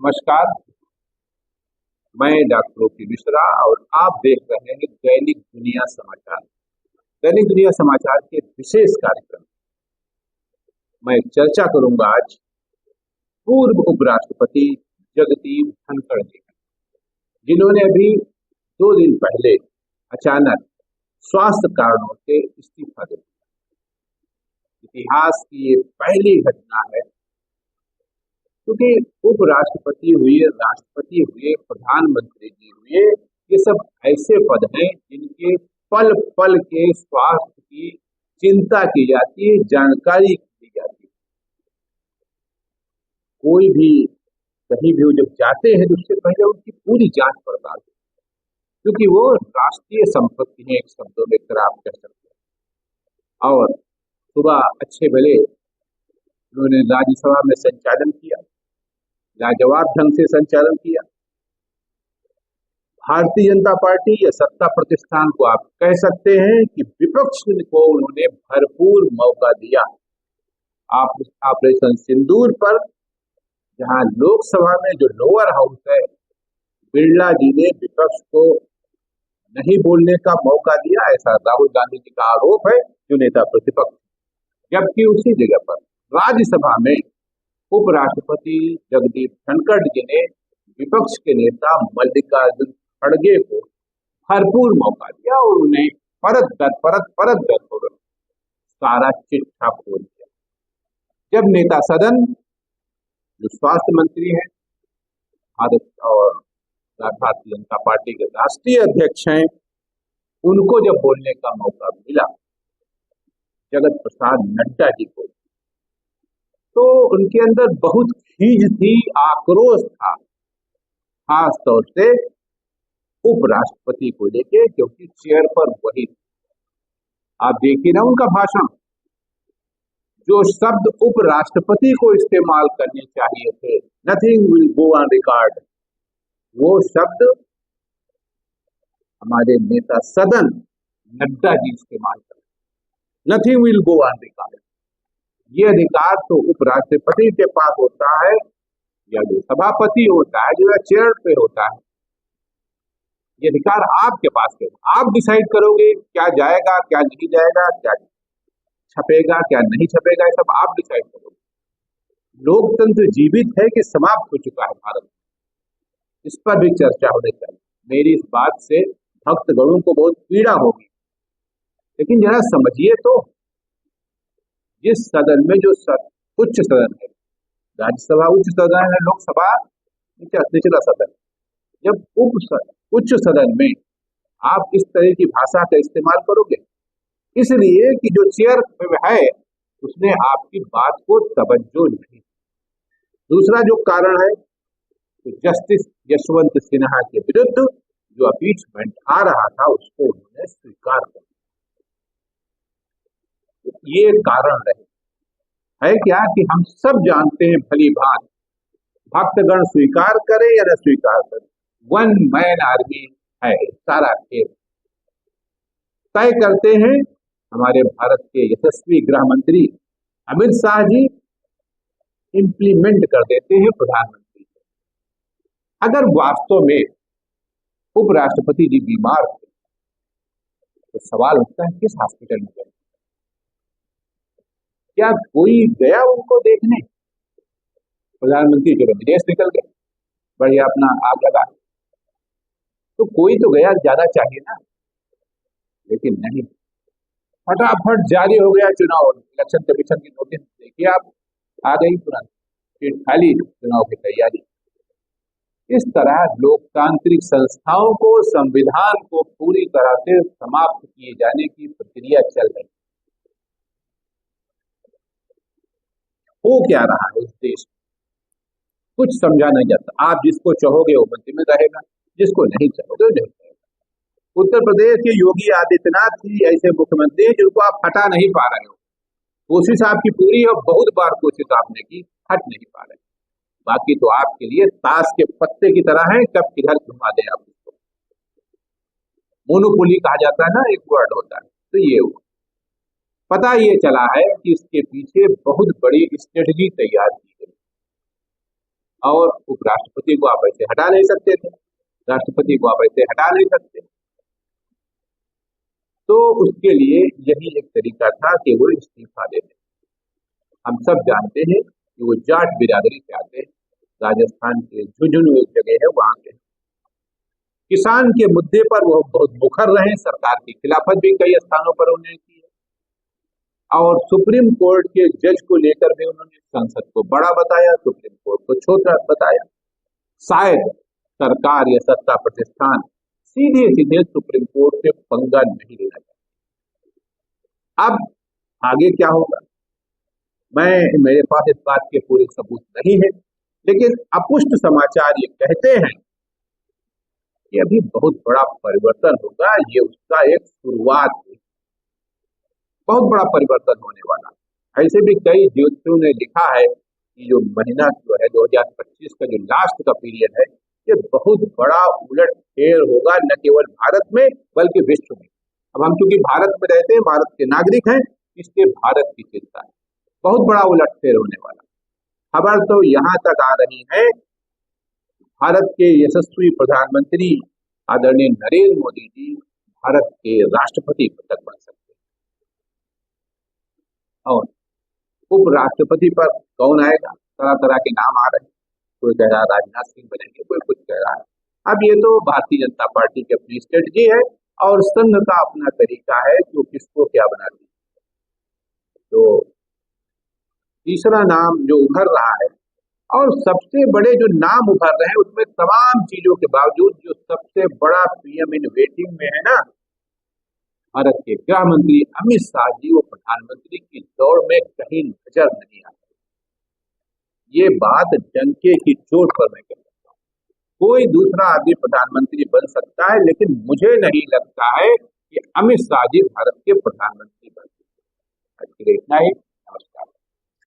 नमस्कार। मैं doctor OP Mishra और आप देख रहे हैं दैनिक दुनिया समाचार। दैनिक दुनिया समाचार के विशेष कार्यक्रम मैं चर्चा करूंगा आज पूर्व उपराष्ट्रपति जगदीप धनखड़ जी, जिन्होंने अभी 2 दिन पहले अचानक स्वास्थ्य कारणों से इस्तीफा दे दिया। इतिहास की ये पहली घटना है, क्योंकि उपराष्ट्रपति हुए, राष्ट्रपति हुए, प्रधानमंत्री जी हुए, ये सब ऐसे पद हैं जिनके पल पल के स्वास्थ्य की चिंता की जाती है, जानकारी दी जाती है। कोई भी कहीं भी जब जाते हैं तो उससे पहले उनकी पूरी जांच पड़ताल, क्योंकि वो राष्ट्रीय संपत्ति है, एक शब्दों में अगर आप कह सकते हैं। और सुबह अच्छे भले उन्होंने राज्यसभा में संचालन किया, लाजवाब ढंग से संचालन किया। भारतीय जनता पार्टी या सत्ता प्रतिष्ठान को आप कह सकते हैं कि विपक्ष को उन्होंने भरपूर मौका दिया। ऑपरेशन सिंदूर पर, जहां लोकसभा में जो लोअर हाउस है, बिरला जी ने विपक्ष को नहीं बोलने का मौका दिया, ऐसा राहुल गांधी जी का आरोप है, जो नेता प्रतिपक्ष। जबकि उसी जगह पर राज्यसभा में उपराष्ट्रपति जगदीप धनखड़ जी ने विपक्ष के नेता मल्लिकार्जुन खड़गे को भरपूर मौका दिया और उन्हें परत दर सारा चिट्ठा खोल दिया। जब नेता सदन, जो स्वास्थ्य मंत्री हैं भारत और भारतीय जनता पार्टी के राष्ट्रीय अध्यक्ष हैं, उनको जब बोलने का मौका मिला जगत प्रसाद नड्डा जी को, तो उनके अंदर बहुत खीज थी, आक्रोश था, खास तौर से उपराष्ट्रपति को लेके, क्योंकि चेयर पर वही। आप देखिए ना उनका भाषण, जो शब्द उपराष्ट्रपति को इस्तेमाल करने चाहिए थे, nothing will go on record, वो शब्द हमारे नेता सदन नड्डा जी इस्तेमाल कर, nothing will go on record. ये अधिकार तो उपराष्ट्रपति के पास होता है, या जो सभापति होता है, जो चेयर पे होता है। ये अधिकार आपके पास है, आप डिसाइड करोगे क्या जाएगा, क्या नहीं जाएगा, क्या छपेगा, क्या नहीं छपेगा, ये सब आप डिसाइड करोगे। लोकतंत्र जीवित है कि समाप्त हो चुका है भारत में, इस पर भी चर्चा होनी चाहिए। मेरी इस बात से भक्तगणों को बहुत पीड़ा होगी, लेकिन जरा समझिए तो, जिस सदन में, जो उच्च सदन है, राज्यसभा उच्च सदन है, लोकसभा निचला सदन, जब उच्च सदन में आप इस तरह की भाषा का इस्तेमाल करोगे, इसलिए कि जो चेयर है उसने आपकी बात को तवज्जो नहीं। दूसरा जो कारण है, तो जस्टिस यशवंत सिन्हा के विरुद्ध जो अपीचमेंट आ रहा था, उसको उन्होंने स्वीकार कर लिया। ये कारण रहे है क्या कि हम सब जानते हैं भली भांति, भक्तगण स्वीकार करे या न स्वीकार करे, वन मैन आर्मी है, सारा खेल तय करते हैं हमारे भारत के यशस्वी गृह मंत्री अमित शाह जी, इंप्लीमेंट कर देते हैं प्रधानमंत्री। अगर वास्तव में उपराष्ट्रपति जी बीमार थे, तो सवाल उठता है किस हॉस्पिटल में गए, क्या कोई गया उनको देखने? प्रधानमंत्री चलो विदेश निकल गए, बढ़िया अपना आग लगा, तो कोई तो गया, ज्यादा चाहिए ना। लेकिन नहीं, फटाफट जारी हो गया चुनाव, इलेक्शन कमीशन की नोटिस देखिए आप, आ गई तुरंत, फिर खाली चुनाव की तैयारी। इस तरह लोकतांत्रिक संस्थाओं को, संविधान को पूरी तरह से समाप्त किए जाने की प्रक्रिया चल रही। हो क्या रहा है इस देश में, कुछ समझा नहीं जाता। आप जिसको चाहोगे वो मंत्री में रहेगा, जिसको नहीं चाहोगे वो नहीं रहेगा। उत्तर प्रदेश के योगी आदित्यनाथ जी ऐसे मुख्यमंत्री हैं जिनको आप हटा नहीं पा रहे हो। कोशिश आपकी पूरी है, बहुत बार कोशिश आपने की, हट नहीं पा रहे। बाकी तो आपके लिए ताश के पत्ते की तरह है, कब किधर घुमा दें आप उसको। मोनोपोली कहा जाता है ना, एक वर्ड होता है, तो ये हुआ। पता ये चला है कि इसके पीछे बहुत बड़ी स्ट्रेटजी तैयार की गई। और उपराष्ट्रपति को आप ऐसे हटा नहीं सकते थे, राष्ट्रपति को आप ऐसे हटा नहीं सकते। तो उसके लिए यही एक तरीका था कि वो इस्तीफा दे दें। हम सब जानते हैं कि वो जाट बिरादरी से आते हैं, राजस्थान के झुंझुनू एक जगह है वहां के। किसान के मुद्दे पर वो बहुत मुखर रहे, सरकार की खिलाफत भी कई स्थानों पर उन्होंने की है। और सुप्रीम कोर्ट के जज को लेकर भी उन्होंने संसद को बड़ा बताया, सुप्रीम कोर्ट को छोटा बताया। शायद सरकार या सत्ता प्रतिष्ठान सीधे सीधे सुप्रीम कोर्ट से पंगा नहीं लेना चाहते। अब आगे क्या होगा, मेरे पास इस बात के पूरे सबूत नहीं है, लेकिन अपुष्ट समाचार ये कहते हैं कि अभी बहुत बड़ा परिवर्तन होगा। ये उसका एक शुरुआत है, बहुत बड़ा परिवर्तन होने वाला। ऐसे भी कई ज्योतिषियों ने लिखा है कि जो महीना जो है 2025 का जो लास्ट का पीरियड है, ये बहुत बड़ा उलट फेर होगा, न केवल भारत में बल्कि विश्व में। अब हम चूंकि भारत में रहते हैं, भारत के नागरिक हैं, इसलिए भारत की चिंता है, बहुत बड़ा उलट फेर होने वाला। खबर तो यहाँ तक आ रही है, भारत के यशस्वी प्रधानमंत्री आदरणीय नरेंद्र मोदी जी भारत के राष्ट्रपति तक बन सकते हैं। और उपराष्ट्रपति पर कौन आएगा, तरह तरह के नाम आ रहे हैं। कोई कह रहा है राजनाथ सिंह बनेंगे, कोई कुछ कह रहा है। अब ये तो भारतीय जनता पार्टी की अपनी स्ट्रेटजी है और संघ का अपना तरीका है कि वो किसको क्या बनाती है। तो तीसरा नाम जो उभर रहा है, और सबसे बड़े जो नाम उभर रहे हैं उसमें तमाम चीजों के बावजूद जो सबसे बड़ा पीएम इन वेटिंग में है ना, भारत के गृह मंत्री अमित शाह जी, वो प्रधानमंत्री की दौड़ में कहीं नजर नहीं आते। ये बात डंके की चोट पर मैं कह सकता हूँ। कोई दूसरा आदमी प्रधानमंत्री बन सकता है, लेकिन मुझे नहीं लगता है कि अमित शाह जी भारत के प्रधानमंत्री बन सकते हैं। इतना ही।